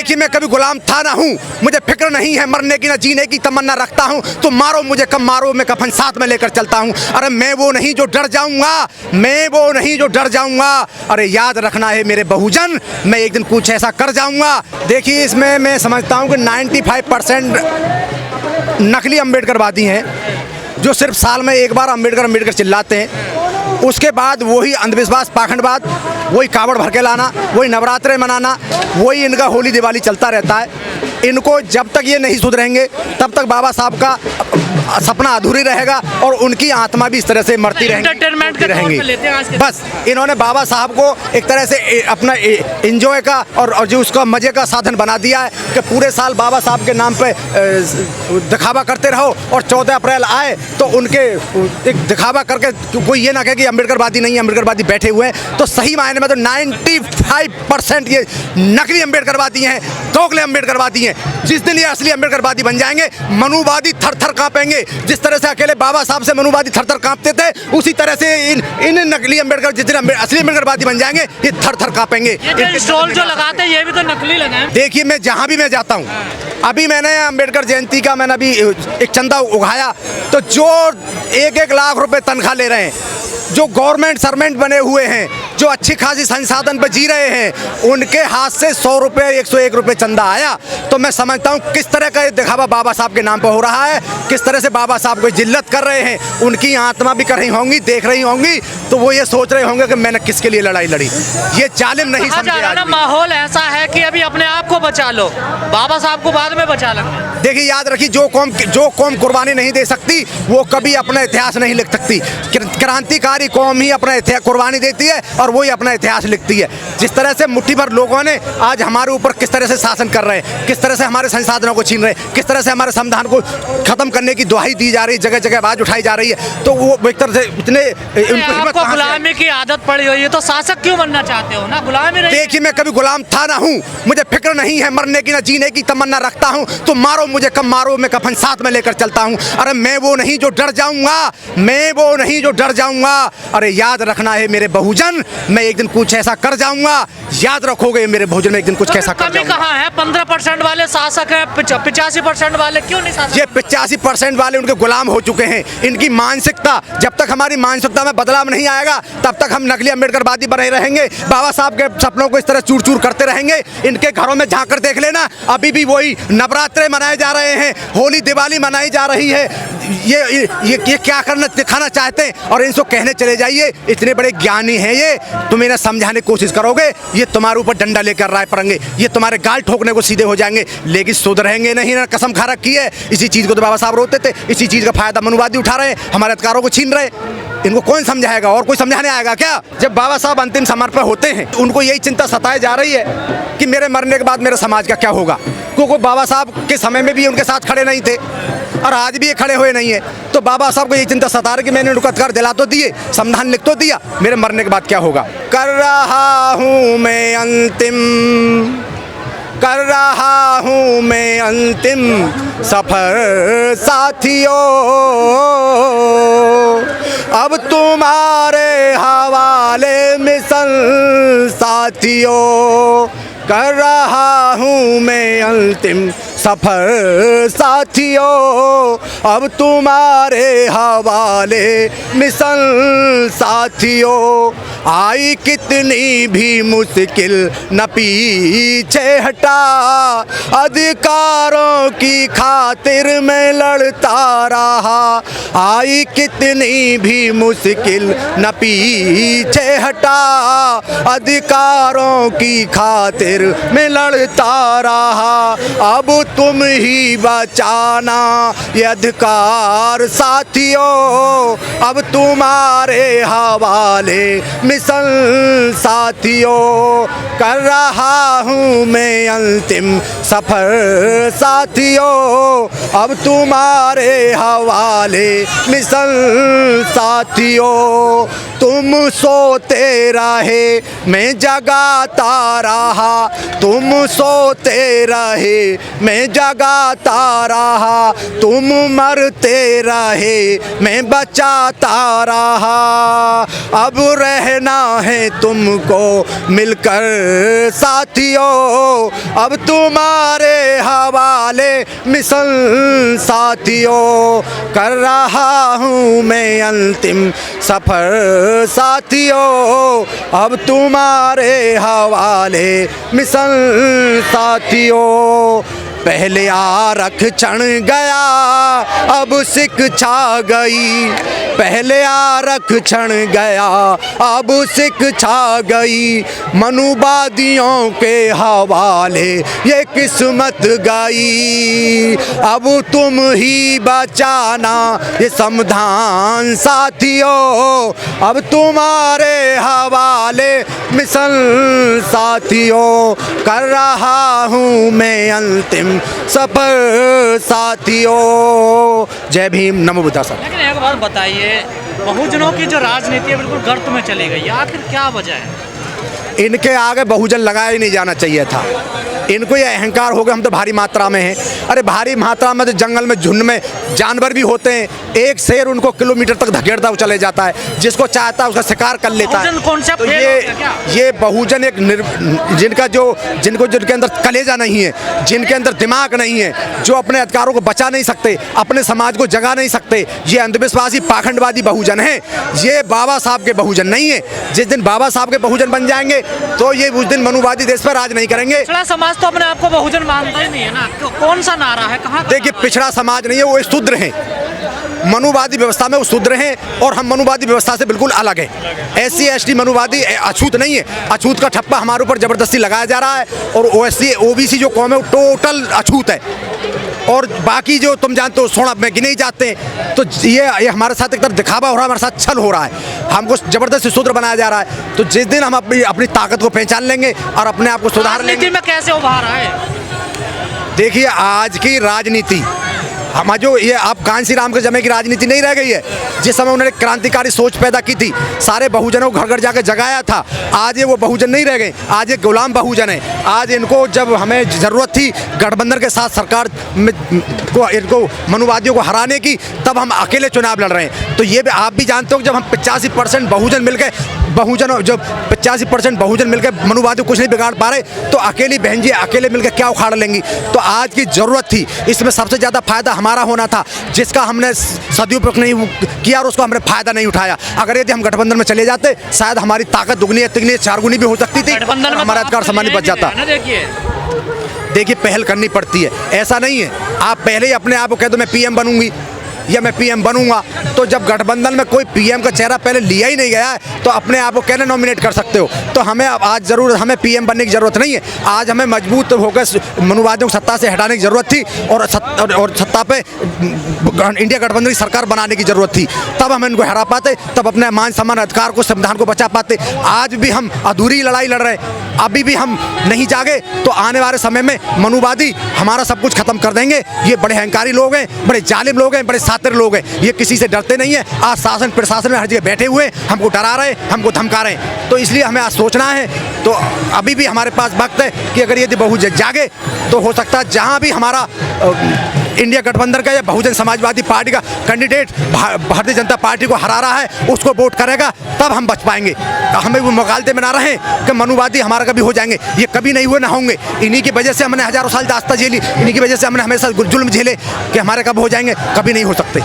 देखिए मैं कभी गुलाम था ना हूँ, मुझे फिक्र नहीं है मरने की, ना जीने की तमन्ना रखता हूँ। तो मारो मुझे कब मारो, मैं कफन साथ में लेकर चलता हूँ। अरे मैं वो नहीं जो डर जाऊँगा, मैं वो नहीं जो डर जाऊँगा। अरे याद रखना है मेरे बहुजन, मैं एक दिन कुछ ऐसा कर जाऊँगा। देखिए इसमें मैं समझता हूँ कि 95% नकली अम्बेडकरवादी हैं, जो सिर्फ साल में एक बार अम्बेडकर अम्बेडकर चिल्लाते हैं। उसके बाद वही अंधविश्वास, पाखंडवाद, वही कावड़ भर के लाना, वही नवरात्रे मनाना, वही इनका होली दिवाली चलता रहता है। इनको जब तक ये नहीं सुधरेंगे तब तक बाबा साहब का सपना अधूरी रहेगा और उनकी आत्मा भी इस तरह से मरती रहेंगी। बस इन्होंने बाबा साहब को एक तरह से अपना एंजॉय का और जो उसका मजे का साधन बना दिया है कि पूरे साल बाबा साहब के नाम पे दिखावा करते रहो और 14 अप्रैल आए तो उनके एक दिखावा करके कोई ये ना कहे कि अम्बेडकरवादी नहीं है, अम्बेडकरवादी बैठे हुए हैं। तो सही मायने में तो 95% ये नकली अम्बेडकरवादी हैं, दोगले अम्बेडकरवादी हैं। जिस दिन ये असली अम्बेडकरवादी बन जाएंगे, मनुवादी थर थर कांपेंगे। जिस तरह से अकेले बाबा साहब से मनुवादी थर थर कांपते थे, उसी तरह से इन नकली अम्बेडकर जिस दिन असली अम्बेडकरवादी बन जाएंगे, ये थर थर कांपेंगे। स्टॉल जो लगाते हैं ये भी तो नकली लगाए। देखिए मैं जहाँ भी मैं जाता हूँ, अभी मैंने अम्बेडकर जयंती का मैंने अभी एक चंदा उगाया, तो जो 1-1 लाख रुपए तनख्वाह ले रहे हैं, जो गवर्नमेंट सर्वेंट बने हुए हैं, जो अच्छी खासी संसाधन पर जी रहे हैं, उनके हाथ से 100 रुपये 101 रुपये चंदा आया। तो मैं समझता हूँ किस तरह का ये दिखावा बाबा साहब के नाम पर हो रहा है, किस तरह से बाबा साहब को जिल्लत कर रहे हैं। उनकी आत्मा भी कर रही होंगी, देख रही होंगी, तो वो ये सोच रहे होंगे कि मैंने किसके लिए लड़ाई लड़ी। ये जालिम नहीं समझे। माहौल ऐसा है कि अभी अपने आप को बचा लो, बाबा साहब को बाद में बचा लो। देखिए याद रखिए, जो कौम कुर्बानी नहीं दे सकती वो कभी अपना इतिहास नहीं लिख सकती। क्रांतिकारी कौम ही अपना कुर्बानी देती है और वही अपना इतिहास लिखती है। जिस तरह से मुट्ठी भर लोगों ने आज हमारे ऊपर किस तरह से शासन कर रहे हैं, किस तरह से हमारे संसाधनों को छीन रहे हैं, किस तरह से हमारे संविधान को खत्म करने की दुहाई दी जा रही है, जगह जगह आवाज उठाई जा रही है, तो वो एक तरह से इतने आपको गुलामी की आदत पड़ी हुई है, तो शासक क्यों बनना चाहते हो ना? गुलामी नहीं। देखिए मैं कभी गुलाम था ना हूँ, मुझे फिक्र नहीं है मरने की, ना जीने की तमन्ना रखता हूँ। तो मारो मुझे कब मारो, मैं कफन साथ में लेकर चलता हूँ। अरे मैं वो नहीं जो डर जाऊंगा, मैं वो नहीं जो डर जाऊंगा। अरे याद रखना है मेरे बहुजन, मैं एक दिन कुछ ऐसा कर जाऊंगा। याद रखोगे मेरे बहुजन, में एक दिन कुछ कैसा कर जाऊंगा। कहाँ है? 15% वाले शासक हैं, 85% वाले क्यों नहीं शासक? ये 85% वाले उनके गुलाम हो चुके हैं। इनकी मानसिकता, जब तक हमारी मानसिकता में बदलाव नहीं आएगा तब तक हम नकली अम्बेडकरवादी बने रहेंगे, बाबा साहब के सपनों को इस तरह चूर चूर करते रहेंगे। इनके घरों में झांक कर देख लेना, अभी भी वही नवरात्रे मनाए जा रहे हैं, होली दिवाली मनाई जा रही है। ये क्या करना दिखाना चाहते हैं, और इनको कहने चले जाइए इतने बड़े ज्ञानी हैं ये, तुम इन्हें समझाने की कोशिश करोगे, ये तुम्हारे ऊपर डंडा लेकर राय पड़ेंगे, ये तुम्हारे गाल ठोकने को सीधे हो जाएंगे, लेकिन सुधरेंगे नहीं ना। कसम खा रखी है। इसी चीज़ को तो बाबा साहब रोते थे, इसी चीज़ का फायदा मनुवादी उठा रहे हैं, हमारे अधिकारों को छीन रहे हैं। इनको कौन समझाएगा? और कोई समझाने आएगा क्या? जब बाबा साहब अंतिम समय पर होते हैं, उनको यही चिंता सताए जा रही है कि मेरे मरने के बाद मेरे समाज का क्या होगा, क्योंकि बाबा साहब के समय में भी उनके साथ खड़े नहीं थे और आज भी ये खड़े हुए नहीं है। तो बाबा साहब को ये चिंता सता रही कि मैंने उनको अधिकार दिला तो दिए, संविधान लिख तो दिया, मेरे मरने के बाद क्या होगा। कर रहा हूँ मैं अंतिम, कर रहा हूँ मैं अंतिम सफर साथियों, अब तुम्हारे हवाले मिशन साथियों। कर रहा हूँ मैं अंतिम सफर साथियों, अब तुम्हारे हवाले मिशन साथियों। आई कितनी भी मुश्किल न पीछे हटा, अधिकारों की खातिर मैं लड़ता रहा। आई कितनी भी मुश्किल न पीछे हटा, अधिकारों की खातिर मैं लड़ता रहा। अब तुम ही बचाना ये अधिकार साथियों, अब तुम्हारे हवाले मिशन साथियों। कर रहा हूँ मैं अंतिम सफर साथियों अब तुम्हारे हवाले मिसल साथियों। तुम सोते रहे मैं जगाता रहा, तुम सोते रहे मैं जगाता रहा, तुम मरते रहे मैं बचाता रहा। अब रहना है तुमको मिलकर साथियों, अब तुम्हारे हवाले मिसल साथियों। कर रहा हूँ मैं अंतिम सफर साथियों, अब तुम्हारे हवाले मिसल साथियों। पहले आरक्षण गया अब शिक्षा गई, पहले आरक्षण गया अब शिक्षा गई, मनुवादियों के हवाले ये किस्मत गई। अब तुम ही बचाना ये संविधान साथियों, अब तुम्हारे हवाले मिसल साथियों। कर रहा हूँ मैं अंतिम सफर साथियों। जय भीम, नमो बुद्धाय। लेकिन एक बात बताइए, बहुजनों की जो राजनीति है बिल्कुल गर्त में चली गई, आखिर क्या वजह है? इनके आगे बहुजन लगाया ही नहीं जाना चाहिए था। इनको ये अहंकार हो गया हम तो भारी मात्रा में हैं। अरे भारी मात्रा में तो जंगल में झुंड में जानवर भी होते हैं, एक शेर उनको किलोमीटर तक धकेलता हुआ चले जाता है, जिसको चाहता है उसका शिकार कर लेता है। कॉन्सेप्ट तो ये बहुजन एक जिनके अंदर कलेजा नहीं है, जिनके अंदर दिमाग नहीं है, जो अपने अधिकारों को बचा नहीं सकते, अपने समाज को जगा नहीं सकते, ये अंधविश्वासी पाखंडवादी बहुजन है। ये बाबा साहब के बहुजन नहीं है। जिस दिन बाबा साहब के बहुजन बन जाएंगे तो ये उस दिन मनुवादी देश पर राज नहीं करेंगे। पिछड़ा समाज तो अपने आप को बहुजन मानता ही नहीं है ना, कौन सा नारा है, कहाँ? देखिए, पिछड़ा समाज नहीं है, वो शूद्र हैं। मनुवादी व्यवस्था में वो शूद्र हैं और हम मनुवादी व्यवस्था से बिल्कुल अलग हैं। SC ST मनुवादी अछूत नहीं है। अछूत का ठप्पा हमारे ऊपर जबरदस्ती लगाया जा रहा है और OSC OBC जो कौम है वो टोटल अछूत है। और बाकी जो तुम जानते हो सोना में गिने ही जाते हैं। तो ये हमारे साथ एक तरफ दिखावा हो रहा है, हमारे साथ छल हो रहा है, हमको जबरदस्ती शूद्र बनाया जा रहा है। तो जिस दिन हम अपनी ताकत को पहचान लेंगे और अपने आप को सुधार लेंगे। राजनीति में कैसे उभार आए? देखिए, आज की राजनीति हम जो ये आप कांसी राम के जमे की राजनीति नहीं रह गई है। जिस समय उन्होंने क्रांतिकारी सोच पैदा की थी, सारे बहुजनों को घर घर जाकर जगाया था, आज ये वो बहुजन नहीं रह गए। आज ये गुलाम बहुजन है। आज इनको जब हमें ज़रूरत थी गठबंधन के साथ सरकार को इनको मनुवादियों को हराने की, तब हम अकेले चुनाव लड़ रहे हैं। तो ये भी आप भी जानते हो, जब हम 85% बहुजन मिलकर जब 85% बहुजन मिलकर मनुवादियों कुछ नहीं बिगाड़ पा रहे, तो अकेली बहन जी अकेले मिलकर क्या उखाड़ लेंगी। तो आज की ज़रूरत थी, इसमें सबसे ज़्यादा फायदा हमारा होना था, जिसका हमने सदुपयोग नहीं किया और उसको हमने फायदा नहीं उठाया। अगर यदि हम गठबंधन में चले जाते, शायद हमारी ताकत दुगनी तिगनी चारगुनी भी हो सकती थी, हमारा अधिकार सामान्य बच जाता। देखिए, पहल करनी पड़ती है, ऐसा नहीं है आप पहले ही अपने आप को कह दो मैं PM बनूंगी या मैं PM बनूंगा। तो जब गठबंधन में कोई PM का चेहरा पहले लिया ही नहीं गया है, तो अपने आप को कहने नॉमिनेट कर सकते हो। तो हमें आज ज़रूर हमें PM बनने की ज़रूरत नहीं है। आज हमें मजबूत होकर मनुवादियों को सत्ता से हटाने की ज़रूरत थी और सत्ता पे इंडिया गठबंधन की सरकार बनाने की ज़रूरत थी। तब हम इनको हरा पाते, तब अपने मान सम्मान अधिकार को संविधान को बचा पाते। आज भी हम अधूरी लड़ाई लड़ रहे हैं, अभी भी हम नहीं जागे तो आने वाले समय में मनुवादी हमारा सब कुछ खत्म कर देंगे। ये बड़े अहंकारी लोग हैं, बड़े जालिम लोग हैं, बड़े सातिर लोग हैं। ये किसी से डरते नहीं है। आज शासन प्रशासन में हर जगह बैठे हुए हमको डरा रहे, हमको धमका रहे हैं। तो इसलिए हमें आज सोचना है। तो अभी भी हमारे पास वक्त है कि अगर यदि बहुजन जागे तो हो सकता है जहाँ भी हमारा इंडिया गठबंधन का या बहुजन समाजवादी पार्टी का कैंडिडेट भारतीय जनता पार्टी को हरा रहा है, उसको वोट करेगा, तब हम बच पाएंगे। हमें वो मुगालते में ना रहें कि मनुवादी हमारा कभी हो जाएंगे। ये कभी नहीं हुए, ना होंगे। इन्हीं की वजह से हमने हज़ारों साल दास्ता झेली, इन्हीं की वजह से हमने हमेशा जुल्म झेले कि हमारे कब हो जाएंगे, कभी नहीं हो सकते।